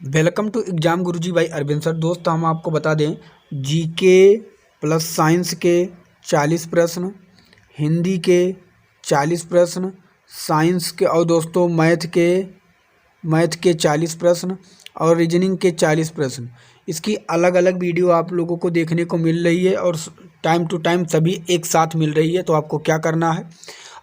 Welcome to exam गुरुजी भाई Arvind sir. दोस्त हम आपको बता दें, जीके प्लस साइंस के 40 प्रश्न, हिंदी के 40 प्रश्न, साइंस के और दोस्तों मैथ के 40 प्रश्न और रीजनिंग के 40 प्रश्न, इसकी अलग अलग वीडियो आप लोगों को देखने को मिल रही है और टाइम टू टाइम सभी एक साथ मिल रही है। तो आपको क्या करना है,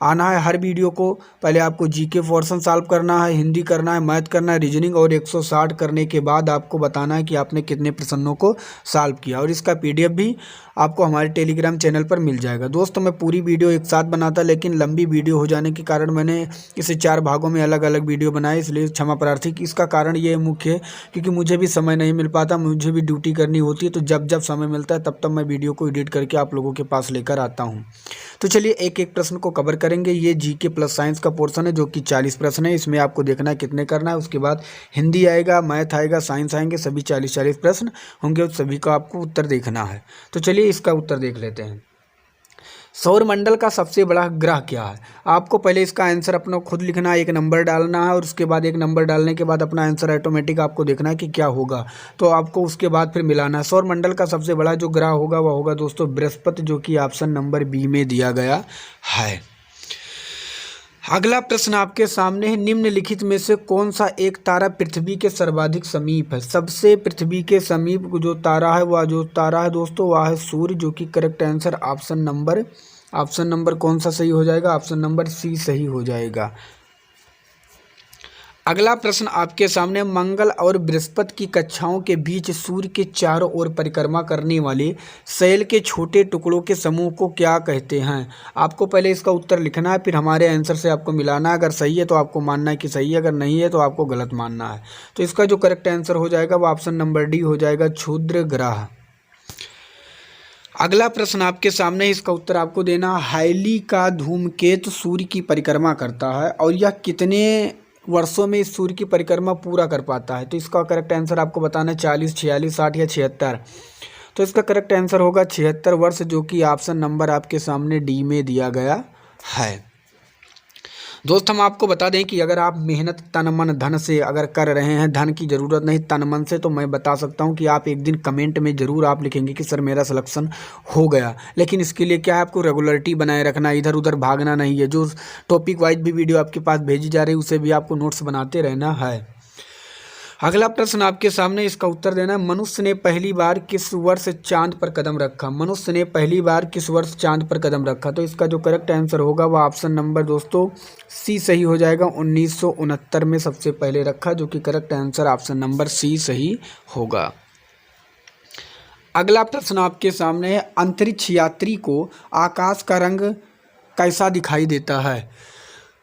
आना है हर वीडियो को। पहले आपको जीके पोर्शन सॉल्व करना है, हिंदी करना है, मैथ करना है, रीजनिंग और 160 करने के बाद आपको बताना है कि आपने कितने प्रश्नों को सॉल्व किया। और इसका पीडीएफ भी आपको हमारे टेलीग्राम चैनल पर मिल जाएगा। दोस्तों मैं पूरी वीडियो एक साथ बनाता, लेकिन लंबी वीडियो हो जाने के कारण मैंने इसे 4 भागों में अलग अलग वीडियो बनाए, इसलिए क्षमा प्रार्थी। इसका कारण ये मुख्य है क्योंकि मुझे भी समय नहीं मिल पाता, मुझे भी ड्यूटी करनी होती है। तो जब जब समय मिलता है तब तब मैं वीडियो को एडिट करके आप लोगों के पास लेकर आता हूँ। तो चलिए एक एक प्रश्न को कवर करेंगे। ये जीके प्लस साइंस का पोर्शन है जो कि 40 प्रश्न है। इसमें आपको देखना है कितने करना है। उसके बाद हिंदी आएगा, मैथ आएगा, साइंस आएंगे, सभी 40-40 प्रश्न होंगे और सभी का आपको उत्तर देखना है। तो चलिए इसका उत्तर देख लेते हैं। सौरमंडल का सबसे बड़ा ग्रह क्या है? आपको पहले इसका आंसर अपना खुद लिखना है, एक नंबर डालना है और उसके बाद एक नंबर डालने के बाद अपना आंसर ऑटोमेटिक आपको देखना है कि क्या होगा। तो आपको उसके बाद फिर मिलाना है। सौरमंडल का सबसे बड़ा जो ग्रह होगा वह होगा दोस्तों बृहस्पति, जो कि ऑप्शन नंबर बी में दिया गया है। अगला प्रश्न आपके सामने है, निम्नलिखित में से कौन सा एक तारा पृथ्वी के सर्वाधिक समीप है? सबसे पृथ्वी के समीप जो तारा है दोस्तों वह है सूर्य, जो कि करेक्ट आंसर ऑप्शन नंबर कौन सा सही हो जाएगा? ऑप्शन नंबर सी सही हो जाएगा। अगला प्रश्न आपके सामने, मंगल और बृहस्पति की कक्षाओं के बीच सूर्य के चारों ओर परिक्रमा करने वाले शैल के छोटे टुकड़ों के समूह को क्या कहते हैं? आपको पहले इसका उत्तर लिखना है, फिर हमारे आंसर से आपको मिलाना है। अगर सही है तो आपको मानना है कि सही है, अगर नहीं है तो आपको गलत मानना है। तो इसका जो करेक्ट आंसर हो जाएगा वो ऑप्शन नंबर डी हो जाएगा, क्षुद्र ग्रह। अगला प्रश्न आपके सामने, इसका उत्तर आपको देना। हाईली का धूमकेतु सूर्य की परिक्रमा करता है और यह कितने वर्षों में इस सूर्य की परिक्रमा पूरा कर पाता है? तो इसका करेक्ट आंसर आपको बताना है 40, 46, 60 या 76। तो इसका करेक्ट आंसर होगा 76 वर्ष, जो कि ऑप्शन नंबर आपके सामने डी में दिया गया है। दोस्त हम आपको बता दें कि अगर आप मेहनत तन मन धन से अगर कर रहे हैं, धन की ज़रूरत नहीं तन मन से, तो मैं बता सकता हूं कि आप एक दिन कमेंट में ज़रूर आप लिखेंगे कि सर मेरा सिलेक्शन हो गया। लेकिन इसके लिए क्या है, आपको रेगुलरिटी बनाए रखना, इधर उधर भागना नहीं है। जो टॉपिक वाइज भी वीडियो आपके पास भेजी जा रही है उसे भी आपको नोट्स बनाते रहना है। अगला प्रश्न आपके सामने, इसका उत्तर देना है। मनुष्य ने पहली बार किस वर्ष चांद पर कदम रखा? मनुष्य ने पहली बार किस वर्ष चांद पर कदम रखा? तो इसका जो करेक्ट आंसर होगा वह ऑप्शन नंबर दोस्तों सी सही हो जाएगा। 1969 में सबसे पहले रखा, जो कि correct answer option number C सही होगा। अगला प्रश्न आपके सामने है, अंतरिक्ष यात्री को आकाश का रंग कैसा दिखाई देता है?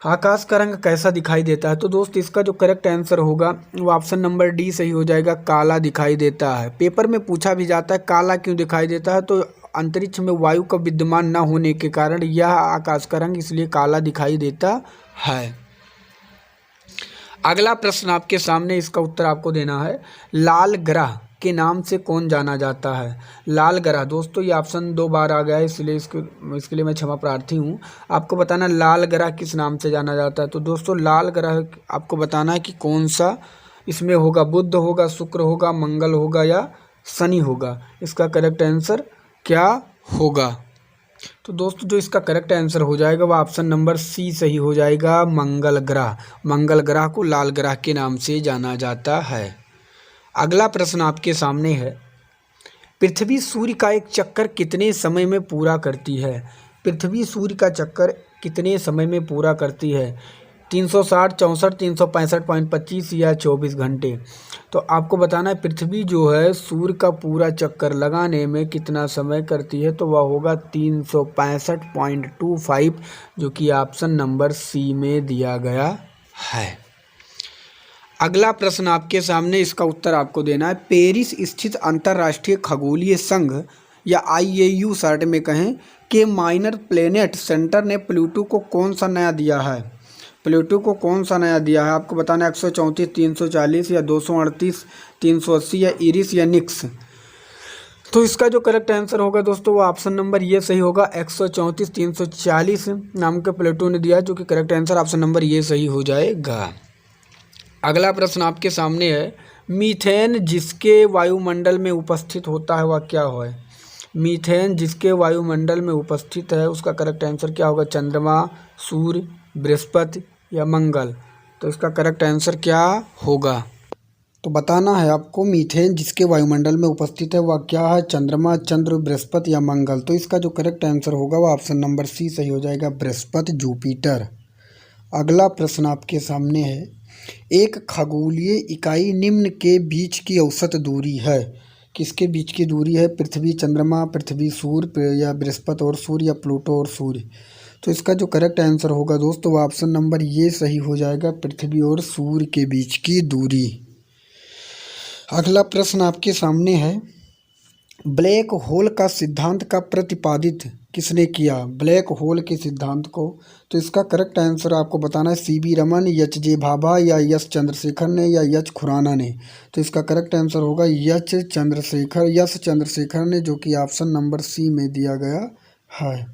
आकाश का रंग कैसा दिखाई देता है? तो दोस्त इसका जो करेक्ट आंसर होगा वो ऑप्शन नंबर डी सही हो जाएगा, काला दिखाई देता है। पेपर में पूछा भी जाता है काला क्यों दिखाई देता है, तो अंतरिक्ष में वायु का विद्यमान न होने के कारण यह आकाश का रंग इसलिए काला दिखाई देता है। अगला प्रश्न आपके सामने, इसका उत्तर आपको देना है। लाल ग्रह के नाम से कौन जाना जाता है? लाल ग्रह दोस्तों ये ऑप्शन 2 बार आ गया है, इसलिए इसके लिए मैं क्षमा प्रार्थी हूँ। आपको बताना लाल ग्रह किस नाम से जाना जाता है। तो दोस्तों लाल ग्रह आपको बताना है कि कौन सा इसमें होगा, बुध होगा, शुक्र होगा, मंगल होगा या शनि होगा। इसका करेक्ट आंसर क्या होगा? तो दोस्तों जो इसका करेक्ट आंसर हो जाएगा वह ऑप्शन नंबर सी सही हो जाएगा, मंगल ग्रह। मंगल ग्रह को लाल ग्रह के नाम से जाना जाता है। अगला प्रश्न आपके सामने है, पृथ्वी सूर्य का एक चक्कर कितने समय में पूरा करती है? पृथ्वी सूर्य का चक्कर कितने समय में पूरा करती है? 360, 64, 365.25 या 24 घंटे? तो आपको बताना है पृथ्वी जो है सूर्य का पूरा चक्कर लगाने में कितना समय करती है। तो वह होगा 365.25, जो कि ऑप्शन नंबर सी में दिया गया है। अगला प्रश्न आपके सामने, इसका उत्तर आपको देना है। पेरिस स्थित अंतर्राष्ट्रीय खगोलीय संघ या IAU शॉर्ट में कहें के माइनर प्लेनेट सेंटर ने प्लूटो को कौन सा नया दिया है? प्लूटो को कौन सा नया दिया है? आपको बताना है 134, 340 या 238, 380 या इरिस या निक्स। तो इसका जो करेक्ट आंसर होगा दोस्तों वो ऑप्शन नंबर ये सही होगा, 134, 340 नाम के प्लूटो ने दिया, जो कि करेक्ट आंसर ऑप्शन नंबर ये सही हो जाएगा। अगला प्रश्न आपके सामने है, मीथेन जिसके वायुमंडल में उपस्थित होता है वह क्या है? मीथेन जिसके वायुमंडल में उपस्थित है उसका करेक्ट आंसर क्या होगा? चंद्रमा, सूर्य, बृहस्पति या मंगल। तो इसका करेक्ट आंसर क्या होगा? तो बताना है आपको, मीथेन जिसके वायुमंडल में उपस्थित है वह क्या है? चंद्रमा, चंद्र, बृहस्पति या मंगल। तो इसका जो करेक्ट आंसर होगा वह ऑप्शन नंबर सी सही हो जाएगा, बृहस्पति, जुपिटर। अगला प्रश्न आपके सामने है, एक खगोलीय इकाई निम्न के बीच की औसत दूरी है। किसके बीच की दूरी है? पृथ्वी, चंद्रमा, पृथ्वी, सूर्य या बृहस्पति और सूर्य या प्लूटो और सूर्य। तो इसका जो करेक्ट आंसर होगा दोस्तों वह ऑप्शन नंबर ये सही हो जाएगा, पृथ्वी और सूर्य के बीच की दूरी। अगला प्रश्न आपके सामने है, ब्लैक होल का सिद्धांत का प्रतिपादित किसने किया? ब्लैक होल के सिद्धांत को। तो इसका करेक्ट आंसर आपको बताना है, C V Raman, H J Bhabha या एस चंद्रशेखर ने या एच खुराना ने। तो इसका करेक्ट आंसर होगा एच चंद्रशेखर ने, जो कि ऑप्शन नंबर सी में दिया गया है।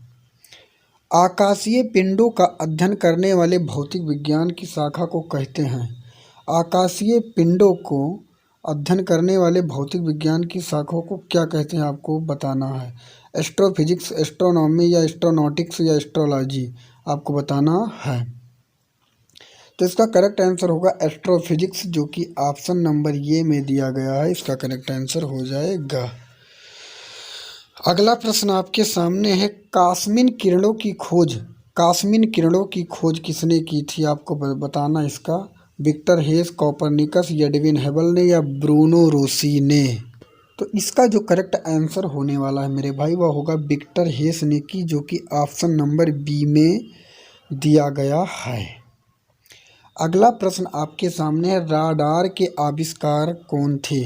आकाशीय पिंडों का अध्ययन करने वाले भौतिक विज्ञान की शाखा को कहते हैं? आकाशीय पिंडों को अध्ययन करने वाले भौतिक विज्ञान की शाखाओं को क्या कहते हैं आपको बताना है। एस्ट्रोफिजिक्स, एस्ट्रोनॉमी या एस्ट्रोनॉटिक्स या एस्ट्रोलॉजी आपको बताना है। तो इसका करेक्ट आंसर होगा एस्ट्रोफिजिक्स, जो कि ऑप्शन नंबर ये में दिया गया है, इसका करेक्ट आंसर हो जाएगा। अगला प्रश्न आपके सामने है, कास्मिन किरणों की खोज किसने की थी? आपको बताना इसका, विक्टर हेस, कोपरनिकस, एडविन हेबल ने या ब्रूनो रोसी ने। तो इसका जो करेक्ट आंसर होने वाला है मेरे भाई वह होगा विक्टर हेस ने की, जो कि ऑप्शन नंबर बी में दिया गया है। अगला प्रश्न आपके सामने है, राडार के आविष्कार कौन थे?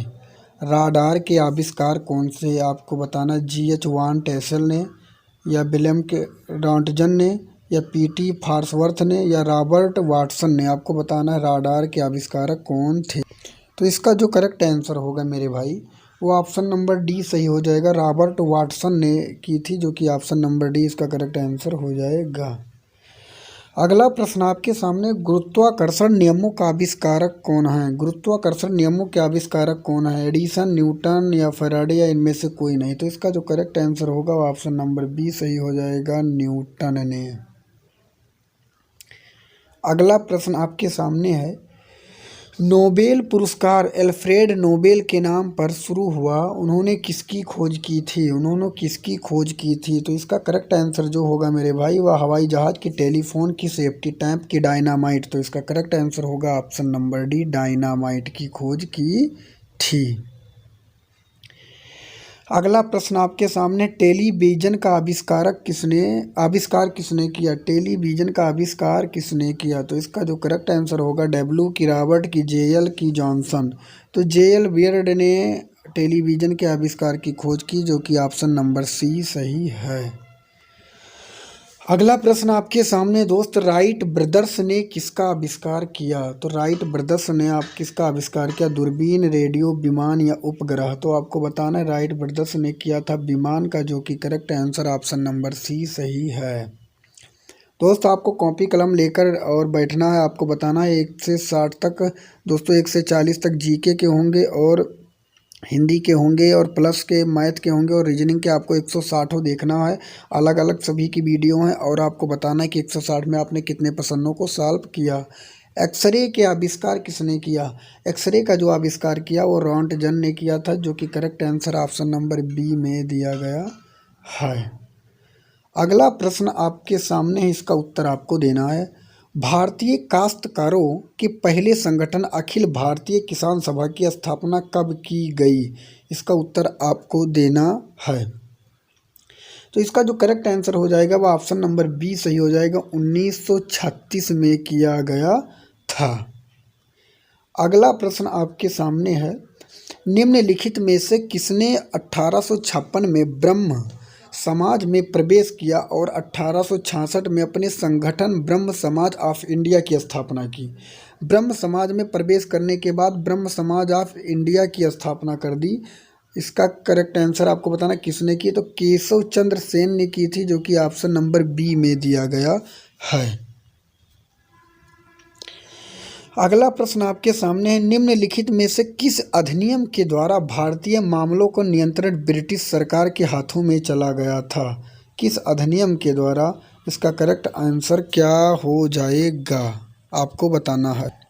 राडार के आविष्कार कौन से आपको बताना, G.H. वान टेसल ने या विलियम के रॉन्टजन ने या P.T. फार्सवर्थ ने या रॉबर्ट वाटसन ने। आपको बताना है राडार के आविष्कारक कौन थे। तो इसका जो करेक्ट आंसर होगा मेरे भाई वो ऑप्शन नंबर डी सही हो जाएगा, रॉबर्ट वाटसन ने की थी, जो कि ऑप्शन नंबर डी इसका करेक्ट आंसर हो जाएगा। अगला प्रश्न आपके सामने, गुरुत्वाकर्षण नियमों का आविष्कारक कौन है? गुरुत्वाकर्षण नियमों के आविष्कारक कौन है? एडिसन, न्यूटन या फैराडे या इनमें से कोई नहीं। तो इसका जो करेक्ट आंसर होगा वो ऑप्शन नंबर बी सही हो जाएगा, न्यूटन ने। अगला प्रश्न आपके सामने है, नोबेल पुरस्कार अल्फ्रेड नोबेल के नाम पर शुरू हुआ, उन्होंने किसकी खोज की थी? तो इसका करेक्ट आंसर जो होगा मेरे भाई वह हवाई जहाज की, टेलीफोन की, सेफ्टी टैंक की, डायनामाइट। तो इसका करेक्ट आंसर होगा ऑप्शन नंबर डी, डायनामाइट की खोज की थी। अगला प्रश्न आपके सामने, टेलीविजन का आविष्कार किसने किया? टेलीविजन का आविष्कार किसने किया? तो इसका जो करेक्ट आंसर होगा, डब्ल्यू की, रॉबर्ट की, जेएल की, जॉनसन। तो जेएल बियर्ड ने टेलीविजन के आविष्कार की खोज की, जो कि ऑप्शन नंबर सी सही है। अगला प्रश्न आपके सामने दोस्त, राइट ब्रदर्स ने किसका आविष्कार किया? तो राइट ब्रदर्स ने किसका आविष्कार किया? दूरबीन, रेडियो, विमान या उपग्रह। तो आपको बताना है राइट ब्रदर्स ने किया था विमान का, जो कि correct answer option number C सही है। दोस्त आपको कॉपी कलम लेकर और बैठना है, आपको बताना है 1 से 60 तक दोस्तों, 1 से 40 तक जीके के होंगे और हिंदी के होंगे और प्लस के मैथ के होंगे और रीजनिंग के आपको 160 देखना है। अलग अलग सभी की वीडियो हैं और आपको बताना है कि 160 में आपने कितने प्रश्नों को सॉल्व किया। एक्सरे के आविष्कार किसने किया? एक्सरे का जो आविष्कार किया वो रॉन्टजन ने किया था, जो कि correct answer option number B में दिया गया है। अगला प्रश्न आपके सामने है, इसका उत्तर आपको देना है, भारतीय काश्तकारों के पहले संगठन अखिल भारतीय किसान सभा की स्थापना कब की गई? इसका उत्तर आपको देना है। तो इसका जो करेक्ट आंसर हो जाएगा वह ऑप्शन नंबर बी सही हो जाएगा, 1936 में किया गया था। अगला प्रश्न आपके सामने है, निम्नलिखित में से किसने 1856 में ब्रह्म समाज में प्रवेश किया और 1866 में अपने संगठन ब्रह्म समाज ऑफ इंडिया की स्थापना की? ब्रह्म समाज में प्रवेश करने के बाद ब्रह्म समाज ऑफ इंडिया की स्थापना कर दी। इसका करेक्ट आंसर आपको बताना किसने की? तो केशव चंद्र सेन ने की थी, जो कि ऑप्शन नंबर बी में दिया गया है। अगला प्रश्न आपके सामने है, निम्नलिखित में से किस अधिनियम के द्वारा भारतीय मामलों को नियंत्रण ब्रिटिश सरकार के हाथों में चला गया था? किस अधिनियम के द्वारा? इसका करेक्ट आंसर क्या हो जाएगा आपको बताना है।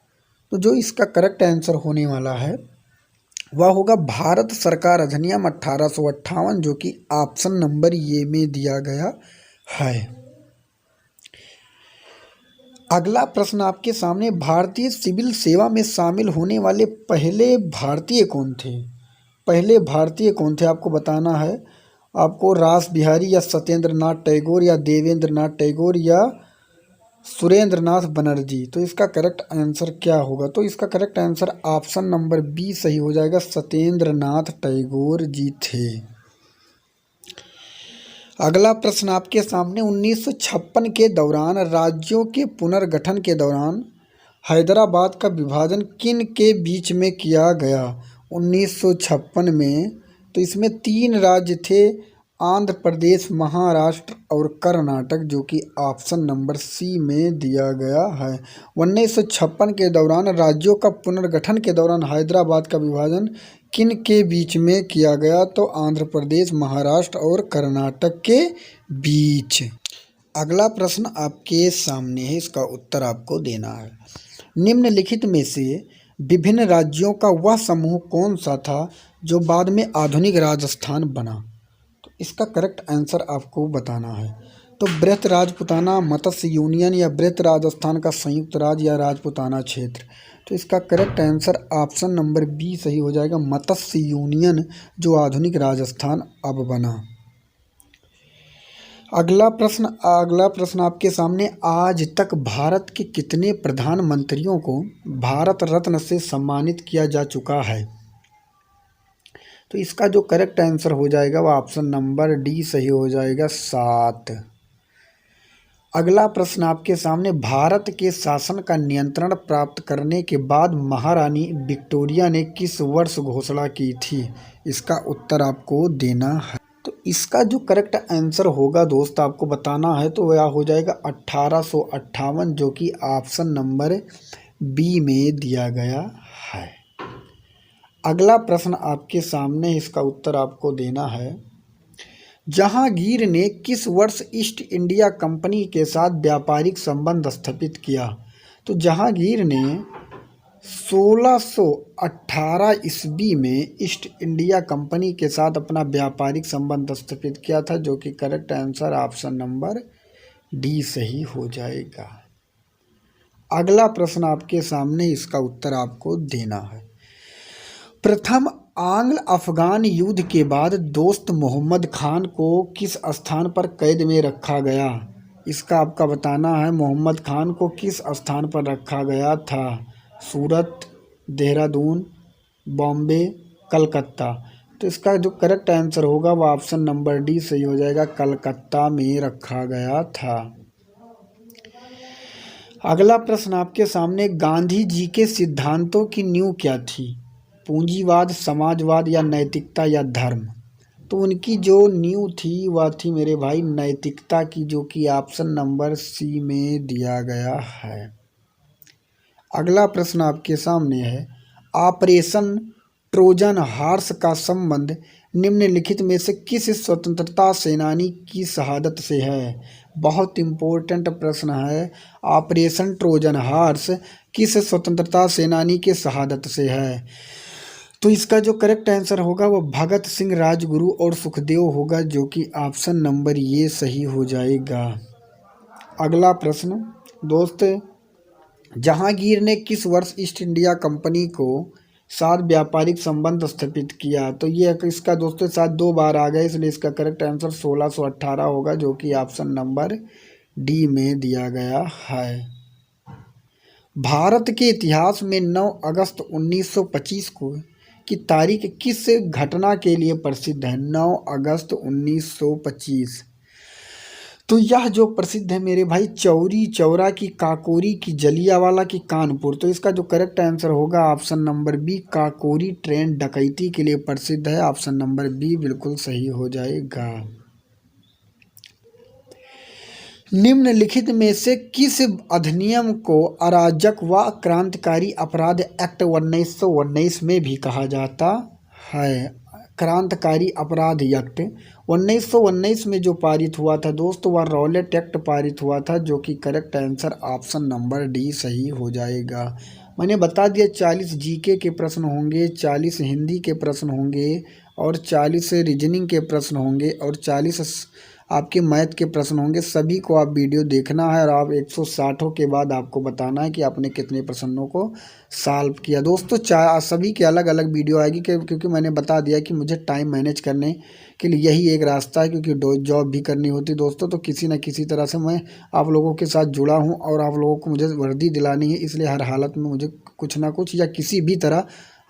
तो जो इसका करेक्ट आंसर होने वाला है वह होगा भारत सरकार अधिनियम 1858, जो कि ऑप्शन नंबर ए में दिया गया है। अगला प्रश्न आपके सामने, भारतीय सिविल सेवा में शामिल होने वाले पहले भारतीय कौन थे? पहले भारतीय कौन थे आपको बताना है। आपको रास बिहारी या सत्येंद्र नाथ टैगोर या देवेंद्र नाथ टैगोर या सुरेंद्र नाथ बनर्जी। तो इसका करेक्ट आंसर क्या होगा? तो इसका correct answer option number B सही हो जाएगा, सत्येंद्र नाथ टैगोर जी थे। अगला प्रश्न आपके सामने, 1956 के दौरान राज्यों के पुनर्गठन के दौरान हैदराबाद का विभाजन किन के बीच में किया गया? 1956 में तो इसमें 3 राज्य थे, आंध्र प्रदेश, महाराष्ट्र और कर्नाटक, जो कि ऑप्शन नंबर सी में दिया गया है। 1956 के दौरान राज्यों का पुनर्गठन के दौरान हैदराबाद का विभाजन किन के बीच में किया गया? तो आंध्र प्रदेश, महाराष्ट्र और कर्नाटक के बीच। अगला प्रश्न आपके सामने है, इसका उत्तर आपको देना है। निम्नलिखित में से विभिन्न राज्यों का वह समूह कौन सा था जो बाद में आधुनिक राजस्थान बना? तो इसका करेक्ट आंसर आपको बताना है। तो बृहत राजपुताना, मत्स्य यूनियन या बृहत राजस्थान का संयुक्त राज्य या राजपुताना क्षेत्र। तो इसका correct answer option number B सही हो जाएगा, मत्स्य यूनियन, जो आधुनिक राजस्थान अब बना। अगला प्रश्न आपके सामने, आज तक भारत के कितने प्रधानमंत्रियों को भारत रत्न से सम्मानित किया जा चुका है? तो इसका जो करेक्ट आंसर हो जाएगा वह ऑप्शन नंबर डी सही हो जाएगा, 7। अगला प्रश्न आपके सामने, भारत के शासन का नियंत्रण प्राप्त करने के बाद महारानी विक्टोरिया ने किस वर्ष घोषणा की थी? इसका उत्तर आपको देना है। तो इसका जो करेक्ट आंसर होगा दोस्त आपको बताना है, तो वह हो जाएगा 1858, जो कि ऑप्शन नंबर बी में दिया गया है। अगला प्रश्न आपके सामने, इसका उत्तर आपको देना है। जहांगीर ने किस वर्ष ईस्ट इंडिया कंपनी के साथ व्यापारिक संबंध स्थापित किया? तो जहांगीर ने 1618 ईस्वी में ईस्ट इंडिया कंपनी के साथ अपना व्यापारिक संबंध स्थापित किया था, जो कि correct answer option number D सही हो जाएगा। अगला प्रश्न आपके सामने, इसका उत्तर आपको देना है। प्रथम आंग्ल अफगान युद्ध के बाद दोस्त मोहम्मद खान को किस स्थान पर कैद में रखा गया? इसका आपका बताना है। मोहम्मद खान को किस स्थान पर रखा गया था? सूरत, देहरादून, बॉम्बे, कलकत्ता। तो इसका जो करेक्ट आंसर होगा वह ऑप्शन नंबर डी सही हो जाएगा, कलकत्ता में रखा गया था। अगला प्रश्न आपके सामने, गांधी जी के सिद्धांतों की नींव क्या थी? पूंजीवाद, समाजवाद या नैतिकता या धर्म? तो उनकी जो नींव थी वह थी मेरे भाई नैतिकता की, जो कि ऑप्शन नंबर सी में दिया गया है। अगला प्रश्न आपके सामने है, ऑपरेशन ट्रोजन हॉर्स का संबंध निम्नलिखित में से किस स्वतंत्रता सेनानी की शहादत से है? बहुत इम्पोर्टेंट प्रश्न है। ऑपरेशन ट्रोजन हॉर्स किस स्वतंत्रता सेनानी के शहादत से है? तो इसका जो करेक्ट आंसर होगा वो भगत सिंह, राजगुरु और सुखदेव होगा, जो कि ऑप्शन नंबर ये सही हो जाएगा। अगला प्रश्न दोस्त, जहांगीर ने किस वर्ष ईस्ट इंडिया कंपनी को साथ व्यापारिक संबंध स्थापित किया? तो ये इसका दोस्तों साथ 2 बार आ गया, इसलिए इसका करेक्ट आंसर 1618 होगा, जो कि ऑप्शन नंबर डी में दिया गया है। भारत के इतिहास में 9 अगस्त 1925 को की तारीख किस घटना के लिए प्रसिद्ध है? 9 अगस्त 1925। तो यह जो प्रसिद्ध है मेरे भाई चौरी चौरा की, काकोरी की, जलियांवाला की, कानपुर। तो इसका जो करेक्ट आंसर होगा option number B, Kakori train डकैती के लिए प्रसिद्ध है। ऑप्शन नंबर बी बिल्कुल सही हो जाएगा। निम्नलिखित में से किस अधिनियम को अराजक व क्रांतिकारी अपराध एक्ट 1919 में भी कहा जाता है? क्रांतिकारी अपराध एक्ट 1919 में जो पारित हुआ था दोस्तों, वह रॉलेट एक्ट पारित हुआ था, जो कि correct answer option number D सही हो जाएगा। मैंने बता दिया 40 जीके के प्रश्न होंगे, 40 हिंदी के प्रश्न होंगे और 40 रीजनिंग के प्रश्न होंगे और 40 आपके मैथ के प्रश्न होंगे। सभी को आप वीडियो देखना है और आप 160 के बाद आपको बताना है कि आपने कितने प्रश्नों को सॉल्व किया। दोस्तों सभी के अलग अलग वीडियो आएगी क्योंकि मैंने बता दिया कि मुझे टाइम मैनेज करने के लिए यही एक रास्ता है, क्योंकि जॉब भी करनी होती दोस्तों। तो किसी न किसी तरह से मैं आप लोगों के साथ जुड़ा हूँ और आप लोगों को मुझे वर्दी दिलानी है, इसलिए हर हालत में मुझे कुछ ना कुछ या किसी भी तरह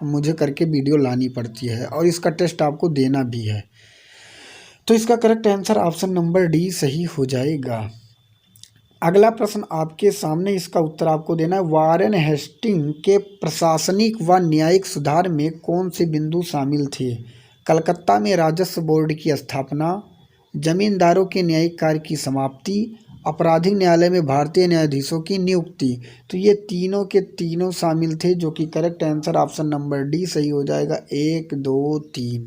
मुझे करके वीडियो लानी पड़ती है और इसका टेस्ट आपको देना भी है। तो इसका correct answer option number D सही हो जाएगा। अगला प्रश्न आपके सामने, इसका उत्तर आपको देना है। वारेन हेस्टिंग के प्रशासनिक व न्यायिक सुधार में कौन से बिंदु शामिल थे? कलकत्ता में राजस्व बोर्ड की स्थापना, जमींदारों के न्यायिक कार्य की समाप्ति, आपराधिक न्यायालय में भारतीय न्यायाधीशों की नियुक्ति। तो ये तीनों के तीनों शामिल थे, जो कि correct answer option number D सही हो जाएगा। 1 2 3।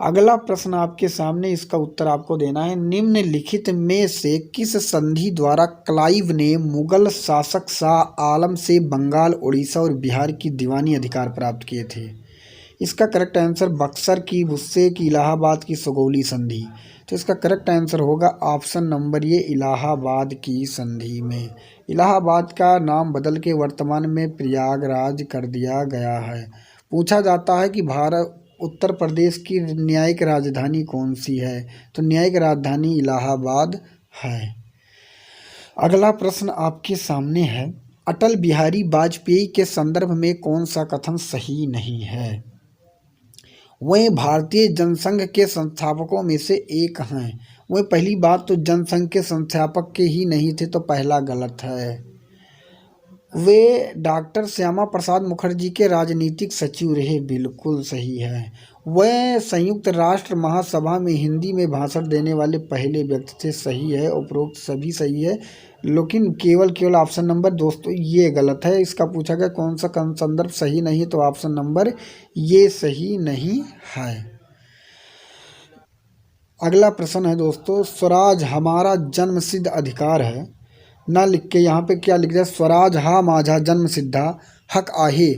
अगला प्रश्न आपके सामने, इसका उत्तर आपको देना है। निम्नलिखित में से किस संधि द्वारा क्लाइव ने मुगल शासक शाह आलम से बंगाल, उड़ीसा और बिहार की दीवानी अधिकार प्राप्त किए थे? इसका करेक्ट आंसर बक्सर की, भुस्से की, इलाहाबाद की सुगौली संधि। तो इसका करेक्ट आंसर होगा ऑप्शन नंबर ये, इलाहाबाद की संधि में। इलाहाबाद का नाम बदल के वर्तमान में प्रयागराज कर दिया गया है। पूछा जाता है कि भारत उत्तर प्रदेश की न्यायिक राजधानी कौन सी है? तो न्यायिक राजधानी इलाहाबाद है। अगला प्रश्न आपके सामने है। अटल बिहारी वाजपेयी के संदर्भ में कौन सा कथन सही नहीं है? वह भारतीय जनसंघ के संस्थापकों में से एक हैं। वह पहली बात तो जनसंघ के संस्थापक के ही नहीं थे, तो पहला गलत है। वे डॉक्टर श्यामा प्रसाद मुखर्जी के राजनीतिक सचिव रहे, बिल्कुल सही है। वह संयुक्त राष्ट्र महासभा में हिंदी में भाषण देने वाले पहले व्यक्ति थे, सही है। उपरोक्त सभी सही है, लेकिन केवल ऑप्शन नंबर दोस्तों ये गलत है। इसका पूछा गया कौन सा संदर्भ सही नहीं, तो ऑप्शन नंबर ये सही नहीं है। अगला प्रश्न है दोस्तों, स्वराज हमारा जन्मसिद्ध अधिकार है, ना लिख के यहाँ पे क्या लिख दिया? स्वराज हा माझा जन्म सिद्धा हक आहे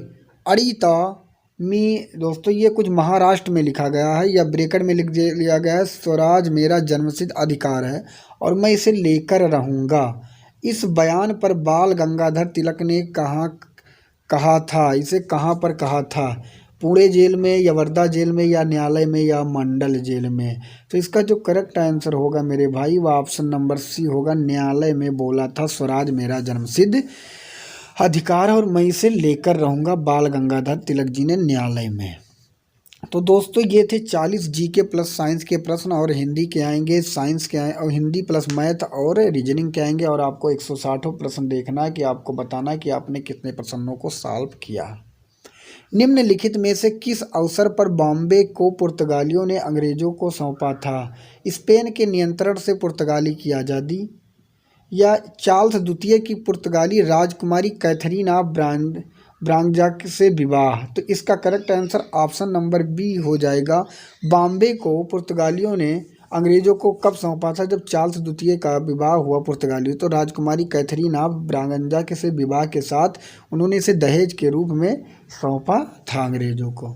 अड़ीता में। दोस्तों ये कुछ महाराष्ट्र में लिखा गया है या ब्रैकेट में लिख लिया गया है। स्वराज मेरा जन्मसिद्ध अधिकार है और मैं इसे लेकर रहूँगा। इस बयान पर बाल गंगाधर तिलक ने कहा था? इसे कहाँ पर कहा था? पुणे जेल में या वर्धा जेल में या न्यायालय में या मंडल जेल में? तो इसका जो करेक्ट आंसर होगा मेरे भाई, वह ऑप्शन नंबर सी होगा। न्यायालय में बोला था स्वराज मेरा जन्मसिद्ध अधिकार और मैं इसे लेकर रहूँगा, बाल गंगाधर तिलक जी ने न्यायालय में। तो दोस्तों ये थे 40 जीके प्लस साइंस के प्रश्न, और हिंदी के आएंगे, साइंस के आए और हिंदी प्लस मैथ और रीजनिंग के आएंगे। और आपको 160 प्रश्न देखना है कि आपको बताना है कि आपने कितने प्रश्नों को सॉल्व किया। निम्नलिखित में से किस अवसर पर बॉम्बे को पुर्तगालियों ने अंग्रेजों को सौंपा था? स्पेन के नियंत्रण से पुर्तगाली की आज़ादी, या चार्ल्स द्वितीय की पुर्तगाली राजकुमारी कैथरीन ऑफ ब्रांजा से विवाह? तो इसका correct answer option number B हो जाएगा। बॉम्बे को पुर्तगालियों ने अंग्रेजों को कब सौंपा था? जब चार्ल्स द्वितीय का विवाह हुआ पुर्तगालियों, तो राजकुमारी कैथरीन ऑफ ब्रागंजा के से विवाह के साथ उन्होंने इसे दहेज के रूप में सौंपा था अंग्रेजों को।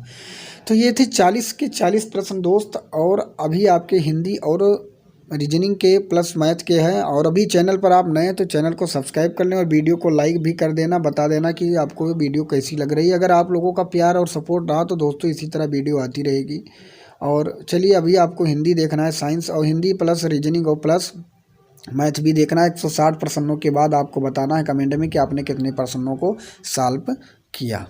तो ये थे 40 के 40 प्रश्न दोस्त, और अभी आपके हिंदी और रीजनिंग के प्लस मैथ के हैं। और अभी चैनल पर आप नए हैं तो चैनल को सब्सक्राइब कर लें और वीडियो को लाइक भी कर देना, बता देना कि आपको वीडियो कैसी लग रही है। अगर आप लोगों का प्यार और सपोर्ट रहा तो दोस्तों इसी तरह वीडियो आती रहेगी। और चलिए अभी आपको हिंदी देखना है, साइंस और हिंदी प्लस रीजनिंग और प्लस मैथ भी देखना है। 160 प्रश्नों के बाद आपको बताना है कमेंट में कि आपने कितने प्रश्नों को सॉल्व किया।